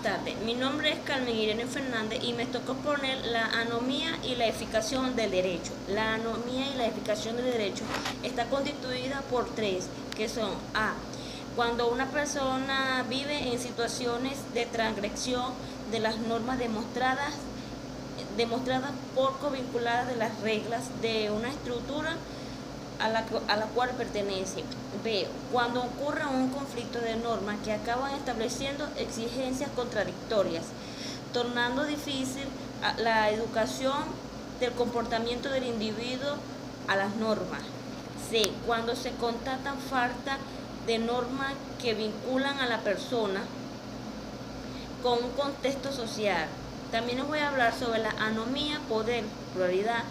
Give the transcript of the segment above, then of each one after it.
tardes. Mi nombre es Carmen Irene Fernández y me tocó poner la anomía y la edificación del derecho. La anomía y la edificación del derecho está constituida por tres, que son A. Cuando una persona vive en situaciones de transgresión de las normas demostradas por covinculadas de las reglas de una estructura a la cual pertenece. B. Cuando ocurre un conflicto de normas que acaban estableciendo exigencias contradictorias, tornando difícil la educación del comportamiento del individuo a las normas. C. Cuando se constatan falta de normas que vinculan a la persona con un contexto social. También les voy a hablar sobre la anomía, poder, pluralidad,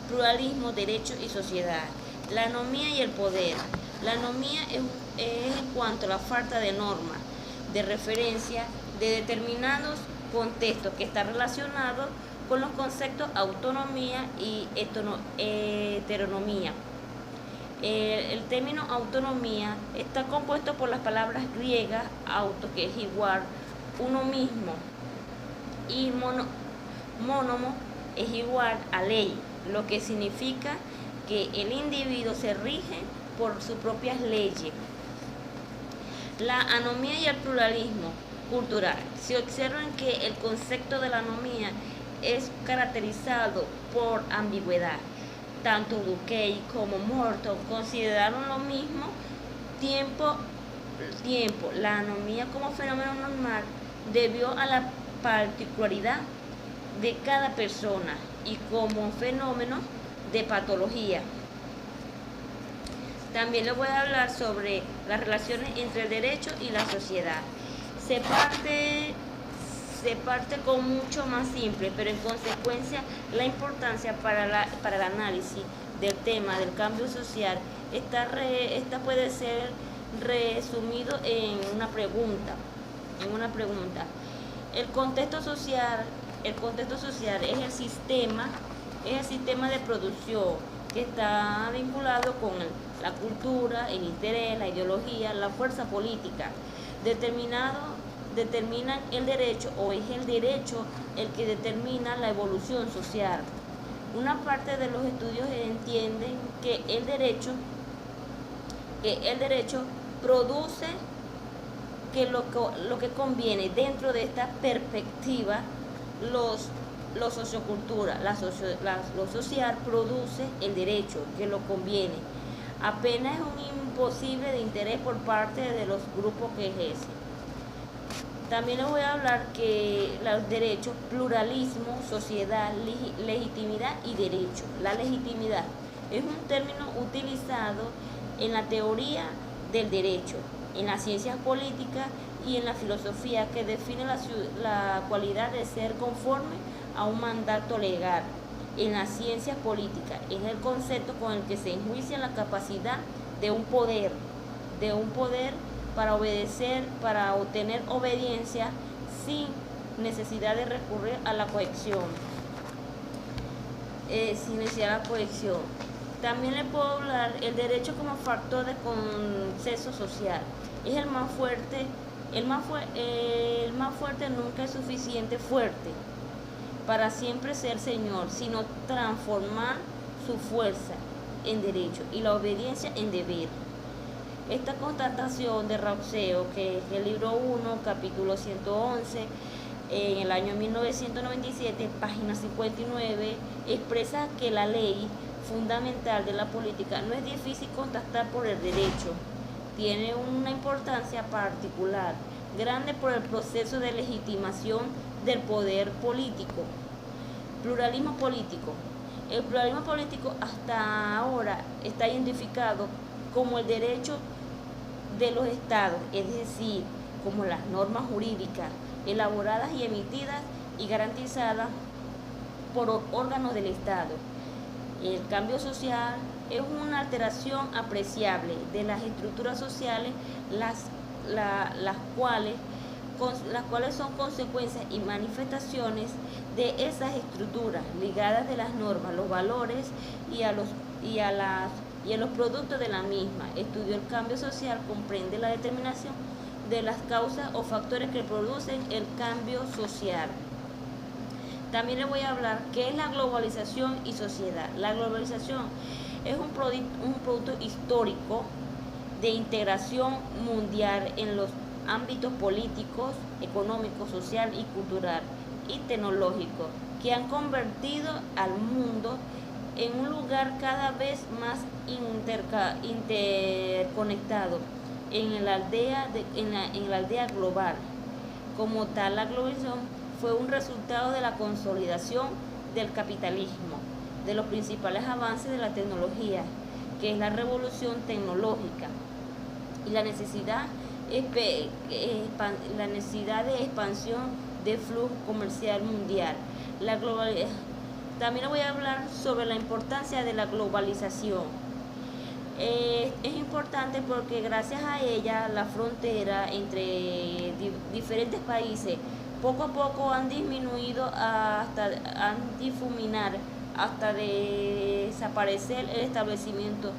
pluralismo, derecho y sociedad. La anomía y el poder. La anomía es en cuanto a la falta de normas de referencia de determinados contextos que está relacionado con los conceptos autonomía y heteronomía. El término autonomía está compuesto por las palabras griegas auto, que es igual, uno mismo, y mónomo es igual a ley, lo que significa que el individuo se rige por sus propias leyes. La anomía y el pluralismo cultural. Se observan que el concepto de la anomía es caracterizado por ambigüedad. Tanto Durkheim como Morton consideraron lo mismo tiempo. La anomía como fenómeno normal debió a la particularidad de cada persona y como fenómeno de patología. También les voy a hablar sobre las relaciones entre el derecho y la sociedad. Se parte con mucho más simple, pero en consecuencia la importancia para el análisis del tema del cambio social esta puede ser resumido en una pregunta. El contexto social es el sistema de producción que está vinculado con la cultura, el interés, la ideología, la fuerza política. Determinan el derecho, o es el derecho el que determina la evolución social. Una parte de los estudios entienden que el derecho produce que lo que conviene dentro de esta perspectiva. Lo sociocultura, lo social produce el derecho que lo conviene. Apenas es un imposible de interés por parte de los grupos que ejercen. También les voy a hablar que los derechos, pluralismo, sociedad, legitimidad y derecho. La legitimidad es un término utilizado en la teoría del derecho, en las ciencias políticas y en la filosofía, que define la cualidad de ser conforme a un mandato legal. En las ciencias políticas es el concepto con el que se enjuicia la capacidad de un poder para obtener obediencia sin necesidad de recurrir a la coerción. También le puedo hablar el derecho como factor de consenso social. Es el más fuerte. El más fuerte nunca es suficiente fuerte para siempre ser señor, sino transformar su fuerza en derecho y la obediencia en deber. Esta constatación de Rousseau, que es el libro 1, capítulo 111, en el año 1997, página 59, expresa que la ley fundamental de la política no es difícil constatar por el derecho. Tiene una importancia particular, grande por el proceso de legitimación del poder político. Pluralismo político. El pluralismo político hasta ahora está identificado como el derecho de los estados, es decir, como las normas jurídicas elaboradas y emitidas y garantizadas por órganos del Estado. El cambio social es una alteración apreciable de las estructuras sociales, las cuales son consecuencias y manifestaciones de esas estructuras ligadas de las normas, los valores y a los productos de la misma. Estudió el cambio social, comprende la determinación de las causas o factores que producen el cambio social. También les voy a hablar qué es la globalización y sociedad. La globalización es un producto histórico de integración mundial en los ámbitos políticos, económico, social y cultural y tecnológico, que han convertido al mundo en un lugar cada vez más interconectado en la aldea global. Como tal, la globalización fue un resultado de la consolidación del capitalismo, de los principales avances de la tecnología, que es la revolución tecnológica, y la necesidad de expansión del flujo comercial mundial. También voy a hablar sobre la importancia de la globalización. Es importante porque gracias a ella la frontera entre diferentes países poco a poco han disminuido han difuminar hasta desaparecer el establecido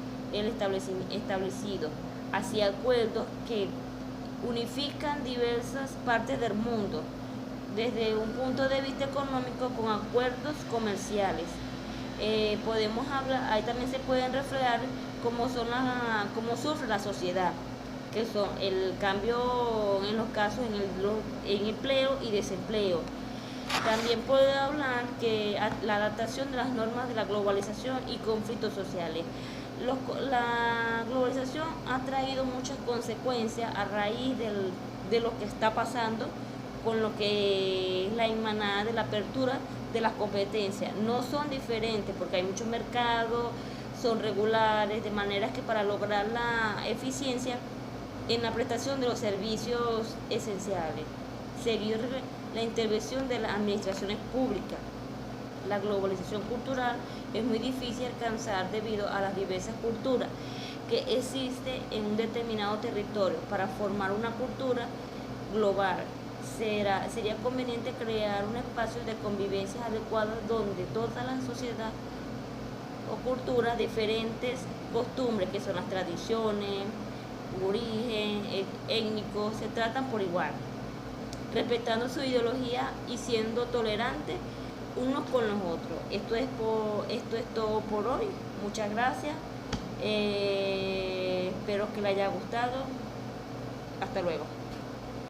hacia acuerdos que unifican diversas partes del mundo desde un punto de vista económico con acuerdos comerciales. Podemos hablar, ahí también se pueden reflejar cómo sufre la sociedad, que son el cambio en los casos en empleo y desempleo. También puedo hablar que la adaptación de las normas de la globalización y conflictos sociales. La globalización ha traído muchas consecuencias a raíz de lo que está pasando con lo que es la emanada de la apertura de las competencias. No son diferentes porque hay muchos mercados, son regulares, de manera que para lograr la eficiencia en la prestación de los servicios esenciales, seguir la intervención de las administraciones públicas. La globalización cultural es muy difícil alcanzar debido a las diversas culturas que existen en un determinado territorio. Para formar una cultura global sería conveniente crear un espacio de convivencia adecuado donde todas las sociedades o culturas, diferentes costumbres que son las tradiciones, origen étnico, se tratan por igual, respetando su ideología y siendo tolerantes unos con los otros. Esto es todo por hoy. Muchas gracias. Espero que les haya gustado. Hasta luego.